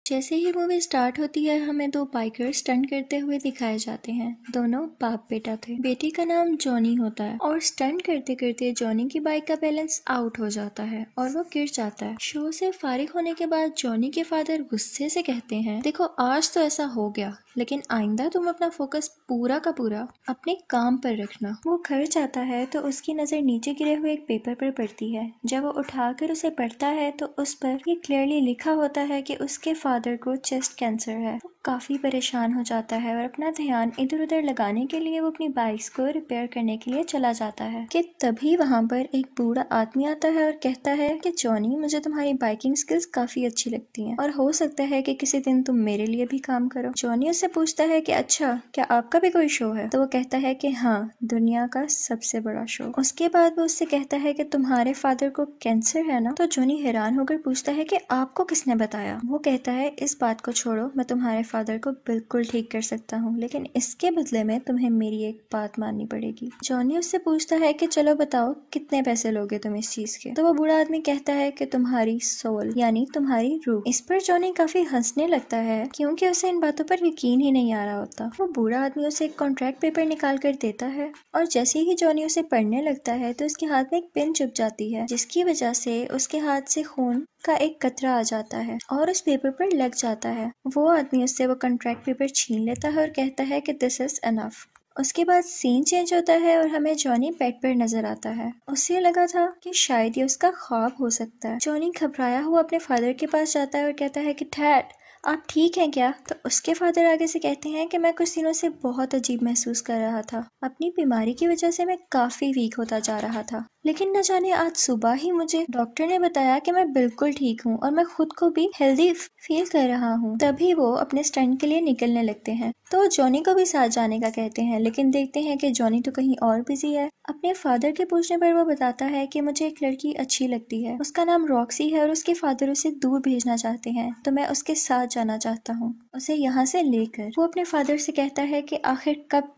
जैसे ही movie start होती है हमें दो बाइकर्स स्टंट करते हुए दिखाए जाते हैं। दोनों बाप बेटा थे। बेटी का नाम जॉनी होता है और स्टंट करते करते जॉनी की बाइक का बैलेंस आउट हो जाता है और वो गिर जाता है। शो से फारिग होने के बाद जॉनी के फादर गुस्से से कहते हैं, देखो आज तो ऐसा हो गया, लेकिन आइंदा तुम अपना फोकस पूरा का पूरा अपने काम पर रखना। वो घर जाता है तो उसकी नजर नीचे गिरे हुए एक पेपर पर पड़ती है। जब वो उठाकर उसे पढ़ता है तो उस पर ये क्लियरली लिखा होता है कि उसके फादर को चेस्ट कैंसर है। वो काफी परेशान हो जाता है और अपना ध्यान इधर उधर लगाने के लिए वो अपनी बाइक्स को रिपेयर करने के लिए चला जाता है कि तभी वहाँ पर एक बूढ़ा आदमी आता है और कहता है कि जॉनी, मुझे तुम्हारी बाइकिंग स्किल्स काफी अच्छी लगती हैं और हो सकता है कि किसी दिन तुम मेरे लिए भी काम करो। जॉनी उससे पूछता है कि अच्छा, क्या आपका भी कोई शो है? तो वो कहता है कि हाँ, दुनिया का सबसे बड़ा शो। उसके बाद वो उससे कहता है कि तुम्हारे फादर को कैंसर है ना? तो जॉनी हैरान होकर पूछता है कि आपको किसने बताया? वो कहता है, इस बात को छोड़ो, मैं तुम्हारे फादर को बिल्कुल ठीक कर सकता हूँ, लेकिन इसके बदले में तुम्हें मेरी एक बात माननी पड़ेगी। जॉनी उससे पूछता है कि चलो बताओ, कितने पैसे लोगे तुम इस चीज के? तो वो बूढ़ा आदमी कहता है कि तुम्हारी सोल यानी तुम्हारी रूह। इस पर जॉनी काफी हंसने लगता है क्योंकि उसे इन बातों पर यकीन ही नहीं आ रहा होता। वो बूढ़ा आदमी उसे एक कॉन्ट्रैक्ट पेपर निकाल कर देता है और जैसे ही जॉनी उसे पढ़ने लगता है तो उसके हाथ में एक पेन चुभ जाती है, जिसकी वजह से उसके हाथ से खून का एक कतरा आ जाता है और उस पेपर पर लग जाता है। वो आदमी उससे वो कॉन्ट्रैक्ट पेपर छीन लेता है और कहता है कि दिस इज एनफ। उसके बाद सीन चेंज होता है और हमें जॉनी बेड पर नजर आता है। उसे लगा था कि शायद ये उसका ख्वाब हो सकता है। जॉनी घबराया हुआ अपने फादर के पास जाता है और कहता है कि डैड, आप ठीक हैं क्या? तो उसके फादर आगे से कहते हैं कि मैं कुछ दिनों से बहुत अजीब महसूस कर रहा था। अपनी बीमारी की वजह से मैं काफी वीक होता जा रहा था, लेकिन न जाने आज सुबह ही मुझे डॉक्टर ने बताया कि मैं बिल्कुल ठीक हूँ और मैं खुद को भी हेल्दी फील कर रहा हूँ। तभी वो अपने स्टंट के लिए निकलने लगते हैं तो जॉनी को भी साथ जाने का कहते हैं, लेकिन देखते हैं कि जॉनी तो कहीं और बिजी है। अपने फादर के पूछने पर वो बताता है कि मुझे एक लड़की अच्छी लगती है, उसका नाम रॉक्सी है और उसके फादर उसे दूर भेजना चाहते हैं, तो मैं उसके साथ जाना चाहता हूँ, उसे यहाँ से लेकर। वो अपने फादर से कहता है कि आखिर कब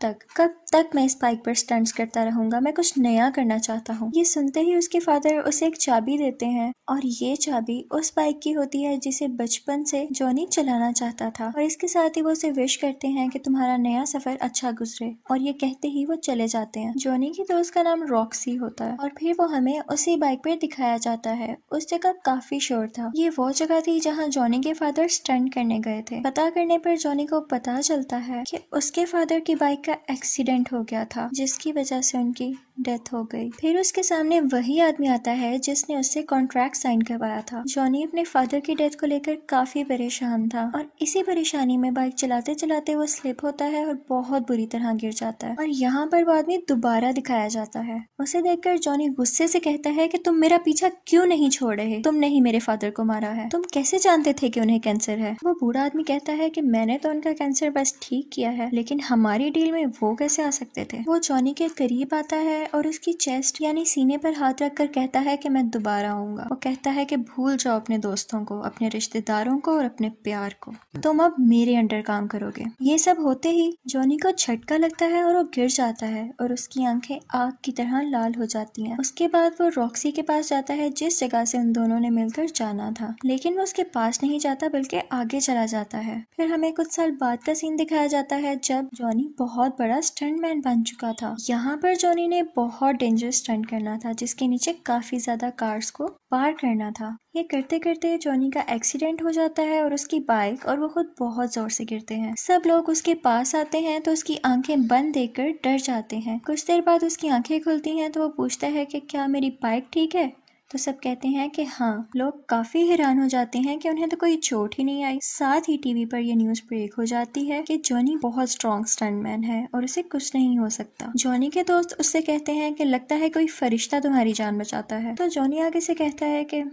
तक मैं इस बाइक पर स्टंट्स करता रहूंगा, मैं कुछ नया करना चाहता हूँ। ये सुनते ही उसके फादर उसे एक चाबी देते हैं और ये चाबी उस बाइक की होती है जिसे बचपन से जॉनी चलाना चाहता था, और इसके साथ ही वो उसे विश करते हैं कि तुम्हारा नया सफर अच्छा गुजरे, और ये कहते ही वो चले जाते हैं। जॉनी की दोस्त का नाम रॉक्सी होता है और फिर वो हमें उसी बाइक पर दिखाया जाता है। उस जगह काफी शोर था। ये वो जगह थी जहाँ जॉनी के फादर स्टंट करने गए थे। पता करने पर जॉनी को पता चलता है कि उसके फादर की बाइक का एक्सीडेंट हो गया था, जिसकी वजह से उनकी डेथ हो गई। फिर उसके सामने वही आदमी आता है जिसने उससे कॉन्ट्रैक्ट साइन करवाया था। जॉनी अपने फादर की डेथ को लेकर काफी परेशान था और इसी परेशानी में बाइक चलाते चलाते वो स्लिप होता है और बहुत बुरी तरह गिर जाता है, और यहाँ पर वो आदमी दोबारा दिखाया जाता है। उसे देखकर जॉनी गुस्से से कहता है कि तुम मेरा पीछा क्यों नहीं छोड़ रहे? तुमने ही मेरे फादर को मारा है, तुम कैसे जानते थे कि उन्हें कैंसर है? वो बूढ़ा आदमी कहता है कि मैंने तो उनका कैंसर बस ठीक किया है, लेकिन हमारी डील में वो कैसे आ सकते थे? वो जॉनी के करीब आता है और उसकी चेस्ट यानी सीने पर हाथ रखकर कहता है कि मैं दोबारा आऊंगा। वो कहता है कि भूल जाओ अपने दोस्तों को, अपने रिश्तेदारों को और अपने प्यार को, तुम अब मेरे अंडर काम करोगे। ये सब होते ही जॉनी को झटका लगता है और वो गिर जाता है और उसकी आंखें आग की तरह लाल हो जाती हैं। उसके बाद वो रॉक्सी के पास जाता है जिस जगह से उन दोनों ने मिलकर जाना था, लेकिन वो उसके पास नहीं जाता बल्कि आगे चला जाता है। फिर हमें कुछ साल बाद का सीन दिखाया जाता है जब जॉनी बहुत बड़ा स्टंटमैन बन चुका था। यहाँ पर जॉनी ने बहुत डेंजरस स्टंट करना था जिसके नीचे काफी ज्यादा कार्स को पार करना था। ये करते करते जॉनी का एक्सीडेंट हो जाता है और उसकी बाइक और वो खुद बहुत जोर से गिरते हैं। सब लोग उसके पास आते हैं तो उसकी आंखें बंद देखकर डर जाते हैं। कुछ देर बाद उसकी आंखें खुलती हैं तो वो पूछता है कि क्या मेरी बाइक ठीक है? तो सब कहते हैं कि हाँ। लोग काफी हैरान हो जाते हैं कि उन्हें तो कोई चोट ही नहीं आई। साथ ही टीवी पर यह न्यूज ब्रेक हो जाती है कि जॉनी बहुत स्ट्रॉन्ग स्टंटमैन है और उसे कुछ नहीं हो सकता। जॉनी के दोस्त उससे कहते हैं कि लगता है कोई फरिश्ता तुम्हारी जान बचाता है। तो जॉनी आगे से कहता है कि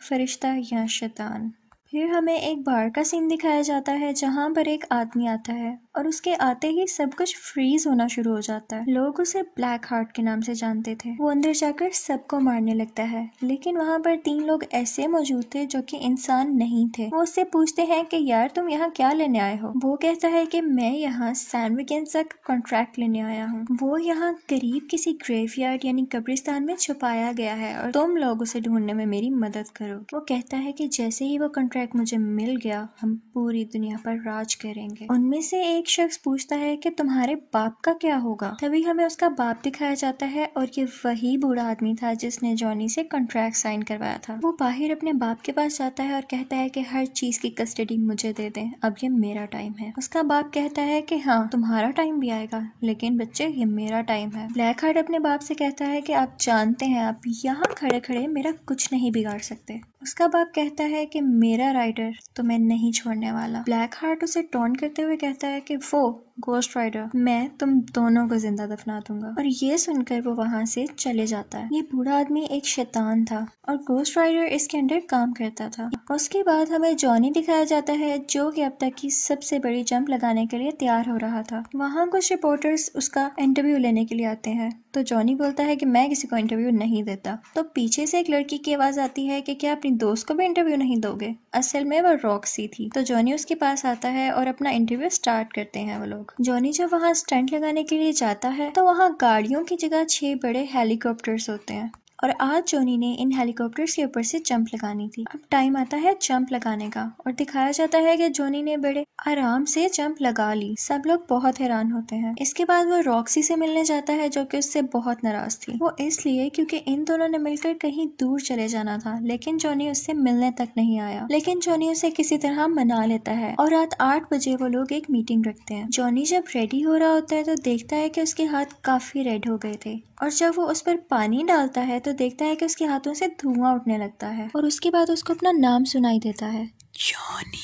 फरिश्ता या शैतान। फिर हमें एक बार का सीन दिखाया जाता है जहाँ पर एक आदमी आता है और उसके आते ही सब कुछ फ्रीज होना शुरू हो जाता है। लोग उसे ब्लैक हार्ट के नाम से जानते थे। वो अंदर जाकर सबको मारने लगता है, लेकिन वहाँ पर 3 लोग ऐसे मौजूद थे जो कि इंसान नहीं थे। वो उससे पूछते हैं कि यार तुम यहाँ क्या लेने आए हो? वो कहता है कि मैं यहाँ सैंडविकेंस का कॉन्ट्रैक्ट लेने आया हूँ। वो यहाँ करीब किसी ग्रेवयार्ड यानी कब्रिस्तान में छुपाया गया है और तुम लोग उसे ढूंढने में मेरी मदद करो। वो कहता है कि जैसे ही वो कॉन्ट्रैक्ट कॉन्ट्रैक्ट मुझे मिल गया, हम पूरी दुनिया पर राज करेंगे। उनमें से एक शख्स पूछता है कि तुम्हारे बाप का क्या होगा। तभी हमें उसका बाप दिखाया जाता है और ये वही बूढ़ा आदमी था जिसने जॉनी से कॉन्ट्रैक्ट साइन करवाया था। वो बाहर अपने बाप के पास जाता है और कहता है कि हर चीज की कस्टडी मुझे दे दें, अब ये मेरा टाइम है। उसका बाप कहता है कि हाँ तुम्हारा टाइम भी आएगा, लेकिन बच्चे ये मेरा टाइम है। ब्लैक हार्ट अपने बाप से कहता है कि आप जानते हैं आप यहाँ खड़े खड़े मेरा कुछ नहीं बिगाड़ सकते। उसका बाप कहता है कि मेरा राइडर तुम्हें नहीं छोड़ने वाला। ब्लैक हार्ट उसे टॉन्ट करते हुए कहता है कि वो गोस्ट राइडर, मैं तुम दोनों को जिंदा दफना दूंगा। और ये सुनकर वो वहाँ से चले जाता है। ये बूढ़ा आदमी एक शैतान था और गोस्ट राइडर इसके अंडर काम करता था। उसके बाद हमें जॉनी दिखाया जाता है जो कि अब तक की सबसे बड़ी जंप लगाने के लिए तैयार हो रहा था। वहाँ कुछ रिपोर्टर्स उसका इंटरव्यू लेने के लिए आते हैं तो जॉनी बोलता है कि मैं किसी को इंटरव्यू नहीं देता। तो पीछे से एक लड़की की आवाज आती है कि क्या अपनी दोस्त को भी इंटरव्यू नहीं दोगे। असल में वो रॉक्सी थी। तो जॉनी उसके पास आता है और अपना इंटरव्यू स्टार्ट करते हैं वो लोग। जॉनी जब वहाँ स्टंट लगाने के लिए जाता है तो वहाँ गाड़ियों की जगह 6 बड़े हेलीकॉप्टर्स होते हैं और आज जॉनी ने इन हेलीकॉप्टर्स के ऊपर से जंप लगानी थी। अब टाइम आता है जंप लगाने का और दिखाया जाता है कि जॉनी ने बड़े आराम से जंप लगा ली। सब लोग बहुत हैरान होते हैं। इसके बाद वो रॉक्सी से मिलने जाता है जो कि उससे बहुत नाराज थी। वो इसलिए क्योंकि इन दोनों ने मिलकर कहीं दूर चले जाना था, लेकिन जॉनी उससे मिलने तक नहीं आया। लेकिन जॉनी उसे किसी तरह मना लेता है और रात 8 बजे वो लोग एक मीटिंग रखते हैं। जॉनी जब रेडी हो रहा होता है तो देखता है कि उसके हाथ काफी रेड हो गए थे और जब वो उस पर पानी डालता है तो देखता है कि उसके हाथों से धुआं उठने लगता है और उसके बाद उसको अपना नाम सुनाई देता है, जॉनी।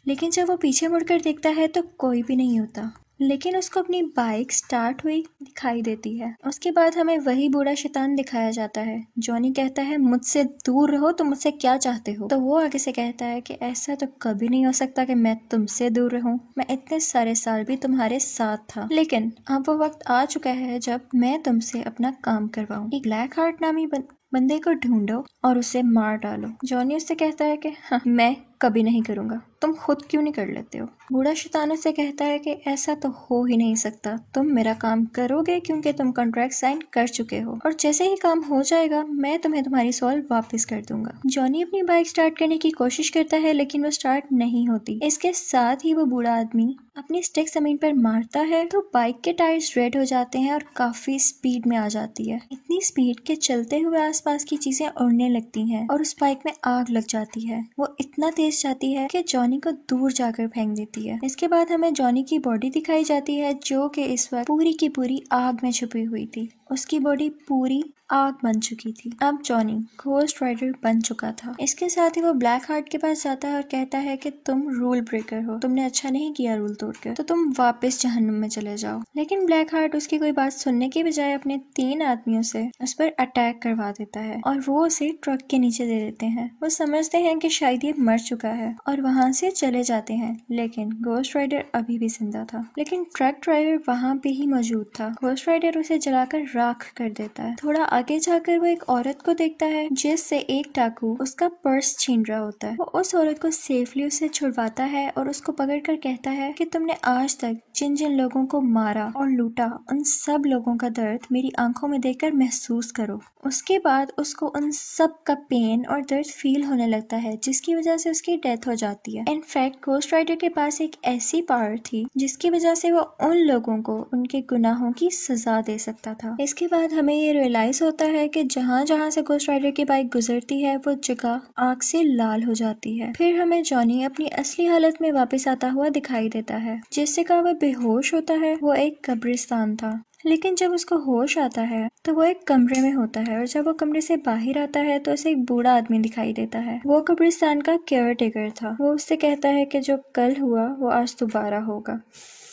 लेकिन जब वो पीछे मुड़कर देखता है तो कोई भी नहीं होता, लेकिन उसको अपनी बाइक स्टार्ट हुई दिखाई देती है। उसके बाद हमें वही बूढ़ा शैतान दिखाया जाता है। जॉनी कहता है मुझसे दूर रहो, तुम मुझसे क्या चाहते हो। तो वो आगे से कहता है कि ऐसा तो कभी नहीं हो सकता कि मैं तुमसे दूर रहूं, मैं इतने सारे साल भी तुम्हारे साथ था, लेकिन अब वो वक्त आ चुका है जब मैं तुमसे अपना काम करवाऊं। एक ब्लैक हार्ट नामी बंदे को ढूंढो और उसे मार डालो। जॉनी उससे कहता है कि हाँ मैं कभी नहीं करूंगा, तुम खुद क्यों नहीं कर लेते हो। बूढ़ा शैतान से कहता है कि ऐसा तो हो ही नहीं सकता, तुम मेरा काम करोगे क्योंकि तुम कॉन्ट्रैक्ट साइन कर चुके हो और जैसे ही काम हो जाएगा मैं तुम्हें तुम्हारी सोल वापस कर दूंगा। जॉनी अपनी बाइक स्टार्ट करने की कोशिश करता है लेकिन वो स्टार्ट नहीं होती। इसके साथ ही वो बूढ़ा आदमी अपनी स्टिक जमीन पर मारता है तो बाइक के टायर्स रेड हो जाते हैं और काफी स्पीड में आ जाती है। इतनी स्पीड के चलते हुए आसपास की चीजें उड़ने लगती हैं और उस बाइक में आग लग जाती है। वो इतना तेज जाती है कि जॉनी को दूर जाकर फेंक देती है। इसके बाद हमें जॉनी की बॉडी दिखाई जाती है जो कि इस वक्त पूरी की पूरी आग में छुपी हुई थी। उसकी बॉडी पूरी आग बन चुकी थी। अब जॉनी घोस्ट राइडर बन चुका था। इसके साथ ही वो ब्लैक हार्ट के पास जाता है और कहता है कि तुम रूल ब्रेकर हो, तुमने अच्छा नहीं किया रूल तोड़कर, तो तुम वापस जहन्नुम में चले जाओ। लेकिन ब्लैक हार्ट उसकी कोई बात सुनने की बजाय अपने 3 आदमियों से उस पर अटैक करवा देता है और वो उसे ट्रक के नीचे दे देते हैं। वो समझते हैं कि शायद ये मर चुका है और वहाँ से चले जाते हैं, लेकिन घोस्ट राइडर अभी भी जिंदा था। लेकिन ट्रक ड्राइवर वहाँ पे ही मौजूद था। घोस्ट राइडर उसे जलाकर राख कर देता है। थोड़ा आगे जाकर वो एक औरत को देखता है जिससे एक डाकू उसका पर्स छीन रहा होता है। वो उस औरत को सेफली उसे छुड़वाता है और उसको पकड़कर कहता है कि तुमने आज तक जिन जिन लोगों को मारा और लूटा उन सब लोगों का दर्द मेरी आंखों में देखकर महसूस करो। उसके बाद उसको उन सब का पेन और दर्द फील होने लगता है जिसकी वजह से उसकी डेथ हो जाती है। इनफैक्ट घोस्ट राइडर के पास एक ऐसी पावर थी जिसकी वजह से वो उन लोगों को उनके गुनाहों की सजा दे सकता था। इसके बाद हमें ये रियलाइज होता है कि जहाँ जहाँ से घोस्ट राइडर की बाइक गुजरती है वो जगह आग से लाल हो जाती है। फिर हमें जॉनी अपनी असली हालत में वापस आता हुआ दिखाई देता है। जिस जगह वो बेहोश होता है वो एक कब्रिस्तान था, लेकिन जब उसको होश आता है तो वो एक कमरे में होता है और जब वो कमरे से बाहर आता है तो उसे एक बूढ़ा आदमी दिखाई देता है। वो कब्रिस्तान का केयर टेकर था। वो उससे कहता है कि जो कल हुआ वो आज दोबारा होगा।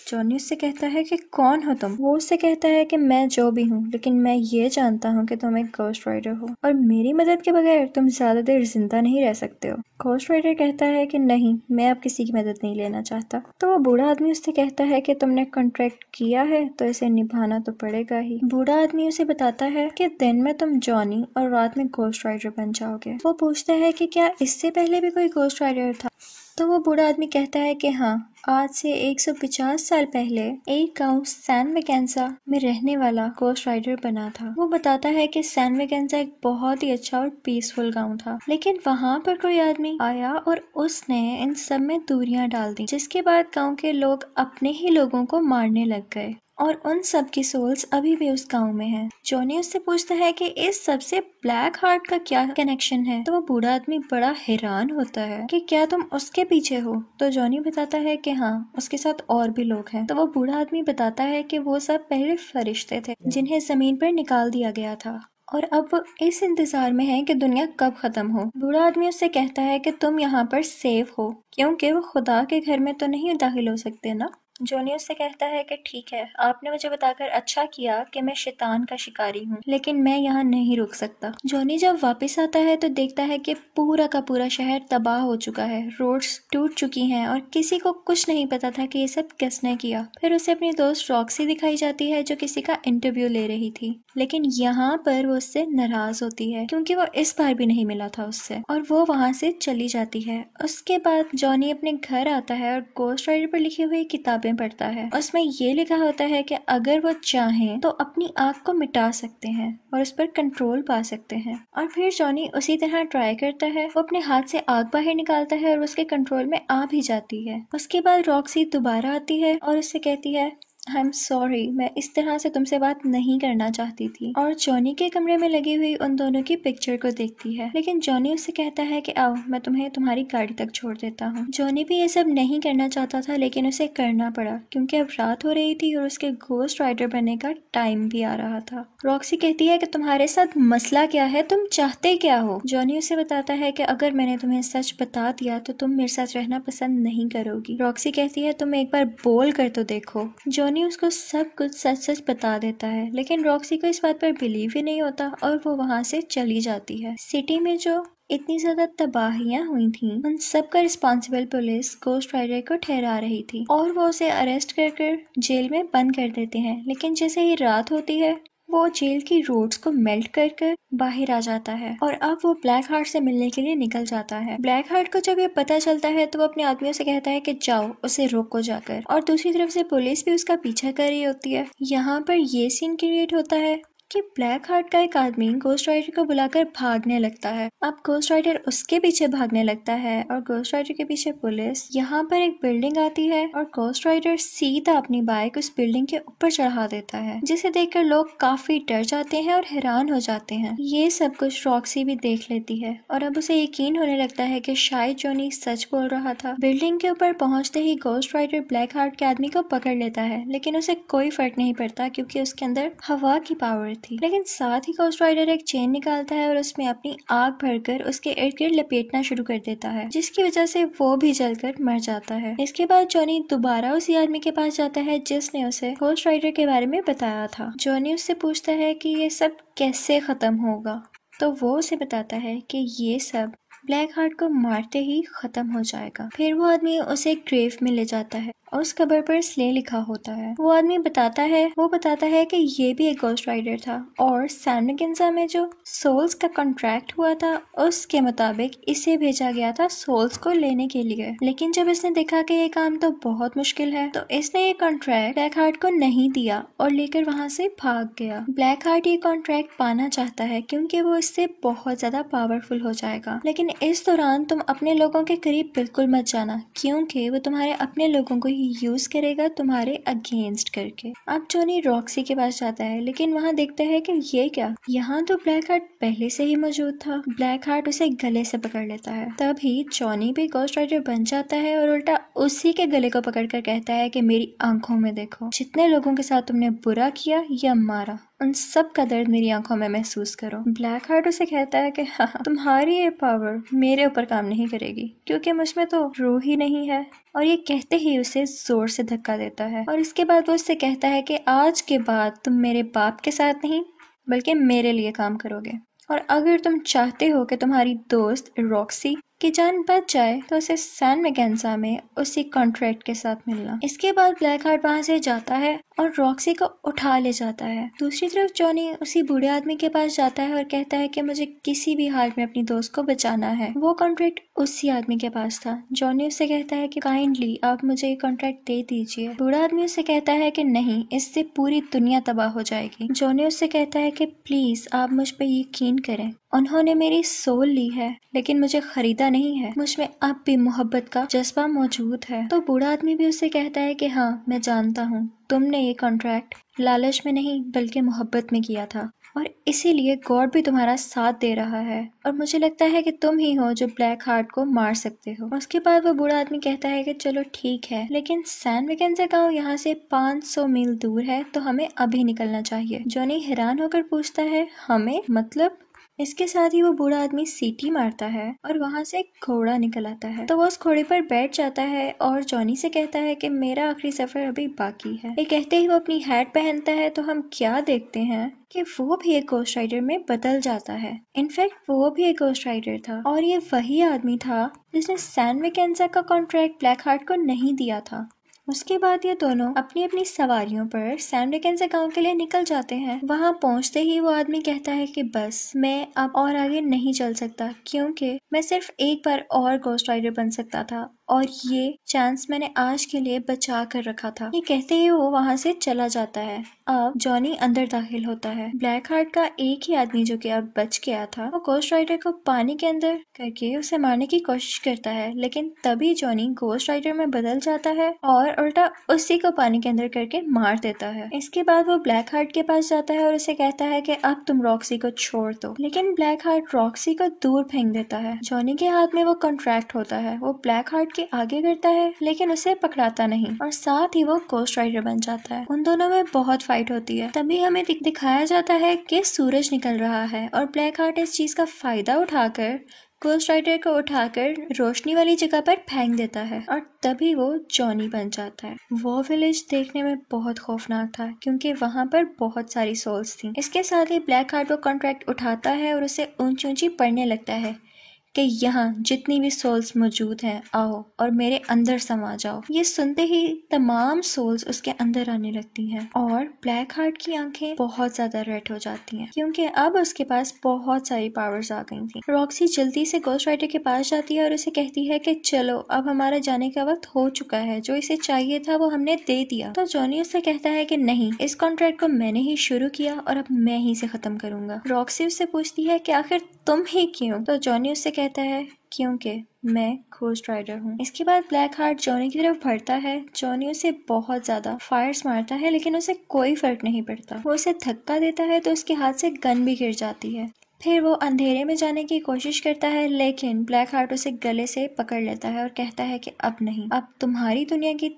जॉनी उससे कहता है कि कौन हो तुम। वो उससे कहता है कि मैं जो भी हूँ, लेकिन मैं ये जानता हूँ कि तुम एक घोस्ट राइडर हो और मेरी मदद के बगैर तुम ज्यादा देर जिंदा नहीं रह सकते हो। घोस्ट राइडर कहता है कि नहीं, मैं अब किसी की मदद नहीं लेना चाहता। तो वो बूढ़ा आदमी उससे कहता है कि तुमने कॉन्ट्रैक्ट किया है तो इसे निभाना तो पड़ेगा ही। बूढ़ा आदमी उसे बताता है कि दिन में तुम जॉनी और रात में घोस्ट राइडर बन जाओगे। वो पूछता है कि क्या इससे पहले भी कोई घोस्ट राइडर था। तो वो बूढ़ा आदमी कहता है कि हाँ, आज से 150 साल पहले एक गांव सैन वेकेंसा में रहने वाला गोस्ट राइडर बना था। वो बताता है कि सैन वेकेंसा एक बहुत ही अच्छा और पीसफुल गांव था, लेकिन वहाँ पर कोई आदमी आया और उसने इन सब में दूरियां डाल दी, जिसके बाद गांव के लोग अपने ही लोगों को मारने लग गए और उन सब की सोल्स अभी भी उस गांव में हैं। जॉनी उससे पूछता है कि इस सब से ब्लैक हार्ट का क्या कनेक्शन है। तो वो बूढ़ा आदमी बड़ा हैरान होता है कि क्या तुम उसके पीछे हो। तो जॉनी बताता है कि हाँ, उसके साथ और भी लोग हैं। तो वो बूढ़ा आदमी बताता है कि वो सब पहले फरिश्ते थे जिन्हें जमीन पर निकाल दिया गया था और अब वो इस इंतजार में है कि दुनिया कब खत्म हो। बूढ़ा आदमी उससे कहता है कि तुम यहाँ पर सेफ हो क्योंकि वो खुदा के घर में तो नहीं दाखिल हो सकते ना। जॉनी उससे कहता है कि ठीक है, आपने मुझे बताकर अच्छा किया कि मैं शैतान का शिकारी हूँ, लेकिन मैं यहाँ नहीं रुक सकता। जॉनी जब वापस आता है तो देखता है कि पूरा का पूरा शहर तबाह हो चुका है, रोड्स टूट चुकी हैं और किसी को कुछ नहीं पता था कि ये सब किसने किया। फिर उसे अपनी दोस्त रॉक्सी दिखाई जाती है जो किसी का इंटरव्यू ले रही थी, लेकिन यहाँ पर वो उससे नाराज होती है क्योंकि वो इस बार भी नहीं मिला था उससे और वो वहाँ से चली जाती है। उसके बाद जॉनी अपने घर आता है और गोस्ट राइडर पर लिखी हुई किताबें पढ़ता है। उसमें ये लिखा होता है कि अगर वो चाहें तो अपनी आग को मिटा सकते हैं और उस पर कंट्रोल पा सकते हैं। और फिर जॉनी उसी तरह ट्राई करता है। वो अपने हाथ से आग बाहर निकालता है और उसके कंट्रोल में आ भी जाती है। उसके बाद रॉक्सी दोबारा आती है और उससे कहती है आई एम सॉरी, मैं इस तरह से तुमसे बात नहीं करना चाहती थी। और जॉनी के कमरे में लगी हुई उन दोनों की पिक्चर को देखती है, लेकिन जॉनी उससे कहता है कि आओ, मैं तुम्हें तुम्हारी गाड़ी तक छोड़ देता हूँ। जॉनी भी ये सब नहीं करना चाहता था, लेकिन उसे करना पड़ा क्योंकि अब रात हो रही थी और उसके गोस्ट राइडर बनने का टाइम भी आ रहा था। रॉक्सी कहती है कि तुम्हारे साथ मसला क्या है, तुम चाहते क्या हो। जॉनी उसे बताता है कि अगर मैंने तुम्हें सच बता दिया तो तुम मेरे साथ रहना पसंद नहीं करोगी। रॉक्सी कहती है तुम एक बार बोल कर तो देखो। जॉनी उसको सब कुछ सच सच बता देता है, लेकिन रॉक्सी को इस बात पर बिलीव ही नहीं होता और वो वहाँ से चली जाती है। सिटी में जो इतनी ज्यादा तबाहियां हुई थी, उन सब का रिस्पॉन्सिबल पुलिस गोस्ट राइडर को ठहरा रही थी और वो उसे अरेस्ट कर जेल में बंद कर देते हैं। लेकिन जैसे ही रात होती है वो जेल की रोड्स को मेल्ट कर बाहर आ जाता है और अब वो ब्लैक हार्ट से मिलने के लिए निकल जाता है। ब्लैक हार्ट को जब ये पता चलता है तो वो अपने आदमियों से कहता है कि जाओ उसे रोको जाकर, और दूसरी तरफ से पुलिस भी उसका पीछा कर रही होती है। यहाँ पर ये सीन क्रिएट होता है कि ब्लैक हार्ट का एक आदमी गोस्ट राइडर को बुलाकर भागने लगता है। अब गोस्ट राइडर उसके पीछे भागने लगता है और गोस्ट राइडर के पीछे पुलिस। यहाँ पर एक बिल्डिंग आती है और गोस्ट राइडर सीधा अपनी बाइक उस बिल्डिंग के ऊपर चढ़ा देता है, जिसे देखकर लोग काफी डर जाते हैं और हैरान हो जाते हैं। ये सब कुछ रॉक्सी भी देख लेती है और अब उसे यकीन होने लगता है कि शायद जॉनी सच बोल रहा था। बिल्डिंग के ऊपर पहुंचते ही गोस्ट राइडर ब्लैक हार्ट के आदमी को पकड़ लेता है, लेकिन उसे कोई फर्क नहीं पड़ता क्योंकि उसके अंदर हवा की पावर थी। लेकिन साथ ही गोस्ट राइडर एक चेन निकालता है और उसमें अपनी आग भरकर उसके इर्द गिर्द लपेटना शुरू कर देता है, जिसकी वजह से वो भी जलकर मर जाता है। इसके बाद जॉनी दोबारा उसी आदमी के पास जाता है जिसने उसे गोस्ट राइडर के बारे में बताया था। जॉनी उससे पूछता है कि ये सब कैसे खत्म होगा, तो वो उसे बताता है कि ये सब ब्लैक हार्ट को मारते ही खत्म हो जाएगा। फिर वो आदमी उसे एक ग्रेव में ले जाता है और उस कबर पर स्ले लिखा होता है। वो आदमी बताता है कि ये भी एक गोस्ट राइडर था और सैन वेकेंसा में जो सोल्स का कॉन्ट्रैक्ट हुआ था उसके मुताबिक इसे भेजा गया था सोल्स को लेने के लिए। लेकिन जब इसने देखा कि ये काम तो बहुत मुश्किल है तो इसने ये कॉन्ट्रैक्ट ब्लैक हार्ट को नहीं दिया और लेकर वहाँ से भाग गया। ब्लैक हार्ट ये कॉन्ट्रैक्ट पाना चाहता है क्योंकि वो इससे बहुत ज्यादा पावरफुल हो जाएगा, लेकिन इस दौरान तुम अपने लोगों के करीब बिल्कुल मत जाना क्योंकि वो तुम्हारे अपने लोगों को यूज करेगा तुम्हारे अगेंस्ट करके। अब जॉनी रॉक्सी के पास जाता है, लेकिन वहाँ देखता है कि ये क्या, यहाँ तो ब्लैक हार्ट पहले से ही मौजूद था। ब्लैक हार्ट उसे गले से पकड़ लेता है। तभी जॉनी भी गोस्ट राइडर बन जाता है और उल्टा उसी के गले को पकड़कर कहता है कि मेरी आंखों में देखो, जितने लोगों के साथ तुमने बुरा किया या मारा उन सब का दर्द मेरी आंखों में महसूस करो। ब्लैक हार्ट उसे कहता है कि हाँ, तुम्हारी ये पावर मेरे ऊपर काम नहीं करेगी क्योंकि मुझमें तो रूह ही नहीं है। और ये कहते ही उसे जोर से धक्का देता है और इसके बाद वो उससे कहता है कि आज के बाद तुम मेरे बाप के साथ नहीं बल्कि मेरे लिए काम करोगे, और अगर तुम चाहते हो कि तुम्हारी दोस्त रॉक्सी उसकी जान बच जाए तो उसे सैन मैकेन्जा में उसी कॉन्ट्रैक्ट के साथ मिलना। इसके बाद ब्लैक हार्ट वहाँ से जाता है और रॉक्सी को उठा ले जाता है। दूसरी तरफ जॉनी उसी बूढ़े आदमी के पास जाता है और कहता है कि मुझे किसी भी हाल में अपनी दोस्त को बचाना है। वो कॉन्ट्रैक्ट उसी आदमी के पास था। जॉनी उससे कहता है कि काइंडली आप मुझे ये कॉन्ट्रैक्ट दे दीजिए। बूढ़ा आदमी उससे कहता है कि नहीं, इससे पूरी दुनिया तबाह हो जाएगी। जॉनी उससे कहता है कि प्लीज आप मुझ पे यकीन करें, उन्होंने मेरी सोल ली है लेकिन मुझे खरीदा नहीं है। मुझ में अब भी मोहब्बत का जज्बा मौजूद है। तो बूढ़ा आदमी भी उससे कहता है कि हाँ, मैं जानता हूँ तुमने ये कॉन्ट्रैक्ट लालच में नहीं बल्कि मोहब्बत में किया था और इसीलिए गॉड भी तुम्हारा साथ दे रहा है और मुझे लगता है कि तुम ही हो जो ब्लैक हार्ट को मार सकते हो। उसके बाद वो बूढ़ा आदमी कहता है कि चलो ठीक है, लेकिन सैन मैकेन्जा गांव यहाँ से 500 मील दूर है तो हमें अभी निकलना चाहिए। जॉनी हैरान होकर पूछता है हमें मतलब? इसके साथ ही वो बूढ़ा आदमी सीटी मारता है और वहाँ से एक घोड़ा निकल आता है। तो वो उस घोड़े पर बैठ जाता है और जॉनी से कहता है कि मेरा आखिरी सफर अभी बाकी है। ये कहते ही वो अपनी हैट पहनता है तो हम क्या देखते हैं कि वो भी एक घोस्ट राइडर में बदल जाता है। इनफैक्ट वो भी एक घोस्ट राइडर था और ये वही आदमी था जिसने सैन मैकेन्जा का कॉन्ट्रैक्ट ब्लैक हार्ट को नहीं दिया था। उसके बाद ये दोनों अपनी अपनी सवारियों पर सैन मैकेन्जा गांव के लिए निकल जाते हैं। वहां पहुंचते ही वो आदमी कहता है कि बस मैं अब और आगे नहीं चल सकता क्योंकि मैं सिर्फ एक बार और घोस्ट राइडर बन सकता था और ये चांस मैंने आज के लिए बचा कर रखा था। ये कहते ही वो वहां से चला जाता है। अब जॉनी अंदर दाखिल होता है। ब्लैक हार्ट का एक ही आदमी जो कि अब बच गया था, वो घोस्ट राइडर को पानी के अंदर करके उसे मारने की कोशिश करता है, लेकिन तभी जॉनी घोस्ट राइडर में बदल जाता है और उल्टा उसी को पानी के अंदर करके मार देता है। इसके बाद वो ब्लैक हार्ट के पास जाता है और उसे कहता है कि अब तुम रॉक्सी को छोड़ दो, लेकिन ब्लैक हार्ट रॉक्सी को दूर फेंक देता है। जॉनी के हाथ में वो कॉन्ट्रैक्ट होता है। वो ब्लैक हार्ट के आगे करता है लेकिन उसे पकड़ाता नहीं और साथ ही वो घोस्ट राइडर बन जाता है। उन दोनों में बहुत फाइट होती है। तभी हमें दिखाया जाता है कि सूरज निकल रहा है और ब्लैक हार्ट इस चीज का फायदा उठाकर घोस्ट राइडर को उठाकर रोशनी वाली जगह पर फेंक देता है और तभी वो जॉनी बन जाता है। वो विलेज देखने में बहुत खौफनाक था क्योंकि वहाँ पर बहुत सारी सोल्स थी। इसके साथ ही ब्लैक हार्ट वो कॉन्ट्रैक्ट उठाता है और उसे ऊंची ऊंची पड़ने लगता है कि यहाँ जितनी भी सोल्स मौजूद हैं आओ और मेरे अंदर समा जाओ। ये सुनते ही तमाम सोल्स उसके अंदर आने लगती हैं और ब्लैक हार्ट की आंखें बहुत ज्यादा रेड हो जाती हैं क्योंकि अब उसके पास बहुत सारी पावर्स आ गई थी। रॉक्सी जल्दी से घोस्ट राइडर के पास जाती है और उसे कहती है कि चलो अब हमारा जाने का वक्त हो चुका है, जो इसे चाहिए था वो हमने दे दिया। तो जॉनी उससे कहता है कि नहीं, इस कॉन्ट्रैक्ट को मैंने ही शुरू किया और अब मैं ही इसे खत्म करूंगा। रॉक्सी उससे पूछती है कि आखिर तुम ही क्यों? तो जॉनी उससे कहता है क्योंकि मैं घोस्ट राइडर हूँ। इसके बाद ब्लैक हार्ट जॉनी की तरफ बढ़ता है। जॉनी उसे बहुत ज्यादा फायर्स मारता है लेकिन उसे कोई फर्क नहीं पड़ता। वो उसे धक्का देता है तो उसके हाथ से गन भी गिर जाती है। फिर वो अंधेरे में जाने की कोशिश करता है लेकिन ब्लैक हार्ट उसे गले से पकड़ लेता है और कहता है कि अब नहीं, अब तुम्हारी दुनिया की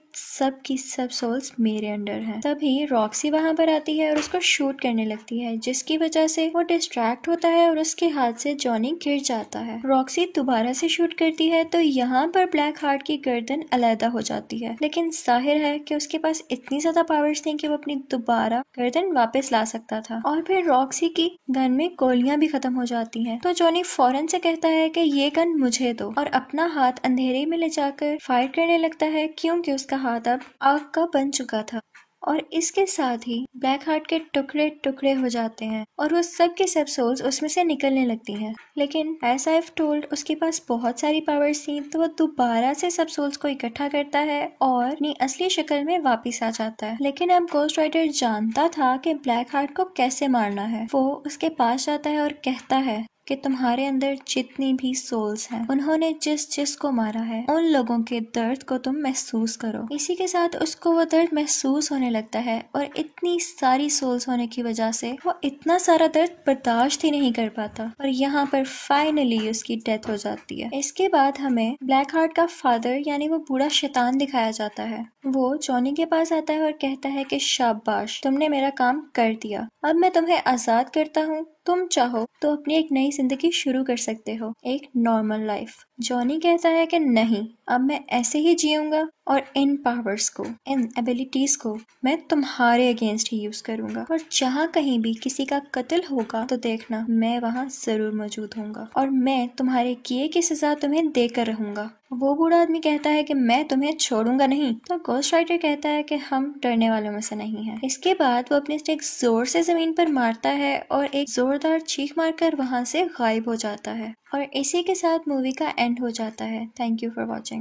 सब सोल्स मेरे अंडर हैं। तभी रॉक्सी वहां पर आती है और उसको शूट करने लगती है जिसकी वजह से वो डिस्ट्रैक्ट होता है और उसके हाथ से जॉनी गिर जाता है। रॉक्सी दोबारा से शूट करती है तो यहाँ पर ब्लैक हार्ट की गर्दन अलहदा हो जाती है, लेकिन जाहिर है कि उसके पास इतनी ज्यादा पावर्स थी कि वो अपनी दोबारा गर्दन वापस ला सकता था। और फिर रॉक्सी की गन में गोलियां भी खत्म हो जाती हैं। तो जॉनी फौरन से कहता है कि ये गन मुझे दो और अपना हाथ अंधेरे में ले जाकर फायर करने लगता है क्योंकि उसका हाथ अब आग का बन चुका था। और इसके साथ ही ब्लैक हार्ट के टुकड़े टुकड़े हो जाते हैं और वो सब के सब सोल्स उसमें से निकलने लगती हैं। लेकिन एज आई टोल्ड उसके पास बहुत सारी पावर्स थी तो वो दोबारा से सब सोल्स को इकट्ठा करता है और अपनी असली शक्ल में वापस आ जाता है। लेकिन अब घोस्ट राइडर जानता था कि ब्लैक हार्ट को कैसे मारना है। वो उसके पास जाता है और कहता है कि तुम्हारे अंदर जितनी भी सोल्स हैं उन्होंने जिस को मारा है उन लोगों के दर्द को तुम महसूस करो। इसी के साथ उसको वो दर्द महसूस होने लगता है और इतनी सारी सोल्स होने की वजह से वो इतना सारा दर्द बर्दाश्त ही नहीं कर पाता और यहाँ पर फाइनली उसकी डेथ हो जाती है। इसके बाद हमें ब्लैक हार्ट का फादर यानी वो बूढ़ा शैतान दिखाया जाता है। वो जॉनी के पास आता है और कहता है कि शाबाश, तुमने मेरा काम कर दिया, अब मैं तुम्हें आजाद करता हूँ, तुम चाहो तो अपनी एक नई जिंदगी शुरू कर सकते हो, एक नॉर्मल लाइफ। जॉनी कहता है कि नहीं, अब मैं ऐसे ही जीऊंगा और इन पावर्स को, इन एबिलिटीज को मैं तुम्हारे अगेंस्ट ही यूज करूंगा। और जहाँ कहीं भी किसी का कत्ल होगा तो देखना मैं वहाँ जरूर मौजूद होऊंगा और मैं तुम्हारे किए की सजा तुम्हें देकर रहूंगा। वो बूढ़ा आदमी कहता है कि मैं तुम्हें छोड़ूंगा नहीं, तो गोस्ट राइडर कहता है कि हम डरने वालों में से नहीं हैं। इसके बाद वो अपने स्टिक जोर से जमीन पर मारता है और एक जोरदार चीख मारकर वहां से गायब हो जाता है। और इसी के साथ मूवी का एंड हो जाता है। Thank you for watching.